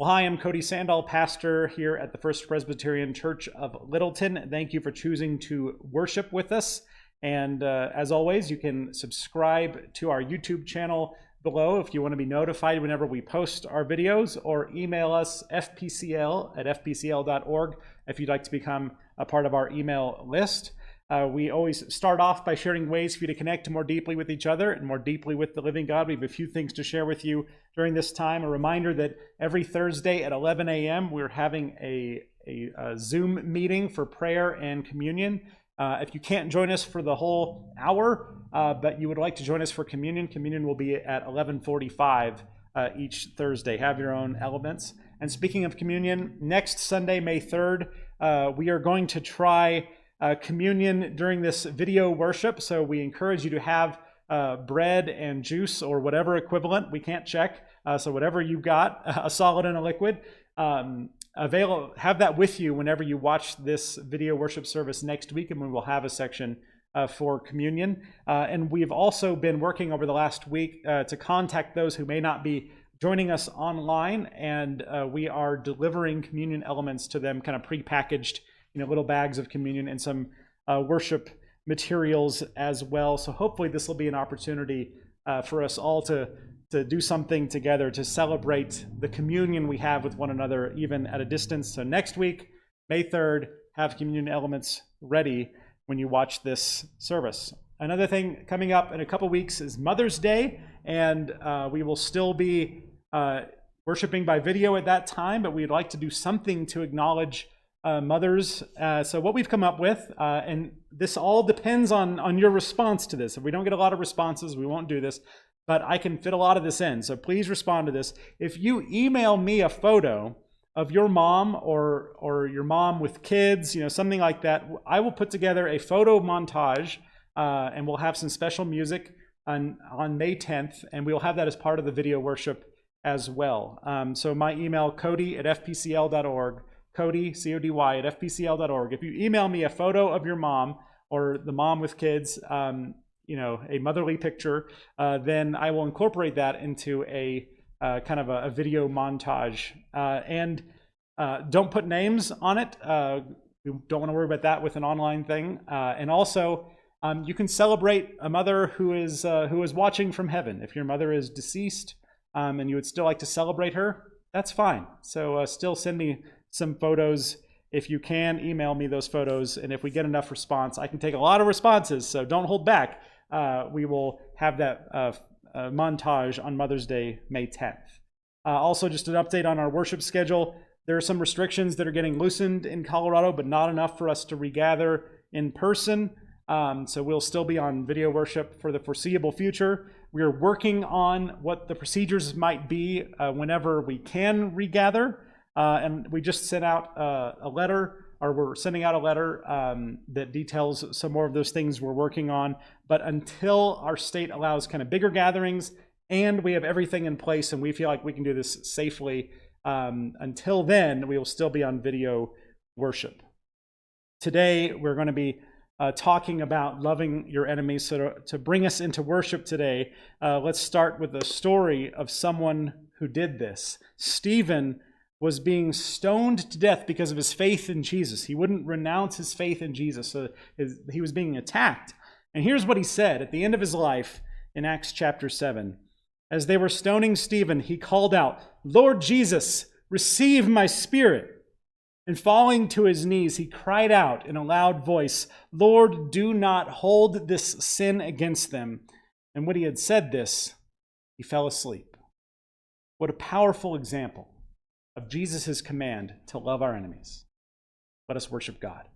Well, hi, I'm Cody Sandall, pastor here at the First Presbyterian Church of Littleton. Thank you for choosing to worship with us. And as always, you can subscribe to our YouTube channel below if you want to be notified whenever we post our videos, or email us fpcl@fpcl.org if you'd like to become a part of our email list. We always start off by sharing ways for you to connect more deeply with each other and more deeply with the living God. We have a few things to share with you during this time. A reminder that every Thursday at 11 a.m. we're having a Zoom meeting for prayer and communion. If you can't join us for the whole hour, but you would like to join us for communion, communion will be at 11:45 each Thursday. Have your own elements. And speaking of communion, next Sunday, May 3rd, we are going to try communion during this video worship. So we encourage you to have bread and juice or whatever equivalent. We can't check. So whatever you've got, a solid and a liquid, have that with you whenever you watch this video worship service next week, and we will have a section for communion. And we've also been working over the last week to contact those who may not be joining us online, and we are delivering communion elements to them, kind of prepackaged, little bags of communion and some worship materials as well. So hopefully this will be an opportunity for us all to do something together to celebrate the communion we have with one another, even at a distance. So next week, May 3rd, have communion elements ready when you watch this service. Another thing coming up in a couple weeks is Mother's Day, and we will still be worshiping by video at that time, but we'd like to do something to acknowledge mothers. So what we've come up with, and this all depends on your response to this. If we don't get a lot of responses, we won't do this, but I can fit a lot of this in. So please respond to this. If you email me a photo of your mom or your mom with kids, something like that, I will put together a photo montage, and we'll have some special music on May 10th, and we'll have that as part of the video worship as well. So my email, cody@fpcl.org, Cody, C-O-D-Y, @fpcl.org. If you email me a photo of your mom or the mom with kids, a motherly picture, then I will incorporate that into a kind of a video montage. And don't put names on it. We don't want to worry about that with an online thing. And also, you can celebrate a mother who is watching from heaven. If your mother is deceased and you would still like to celebrate her, that's fine. So still send me some photos. If you can, email me those photos, and if we get enough response, I can take a lot of responses, so don't hold back. We will have that montage on Mother's Day, May 10th. Also, just an update on our worship schedule. There are some restrictions that are getting loosened in Colorado, but not enough for us to regather in person. So we'll still be on video worship for the foreseeable future. We are working on what the procedures might be whenever we can regather. And we just sent out a letter, or we're sending out a letter that details some more of those things we're working on. But until our state allows kind of bigger gatherings and we have everything in place and we feel like we can do this safely, until then, we will still be on video worship. Today, we're going to be talking about loving your enemies. So to bring us into worship today, let's start with the story of someone who did this. Stephen was being stoned to death because of his faith in Jesus. He wouldn't renounce his faith in Jesus, so he was being attacked. And here's what he said at the end of his life in Acts chapter 7. As they were stoning Stephen, he called out, "Lord Jesus, receive my spirit." And falling to his knees, he cried out in a loud voice, "Lord, do not hold this sin against them." And when he had said this, he fell asleep. What a powerful example of Jesus' command to love our enemies. Let us worship God.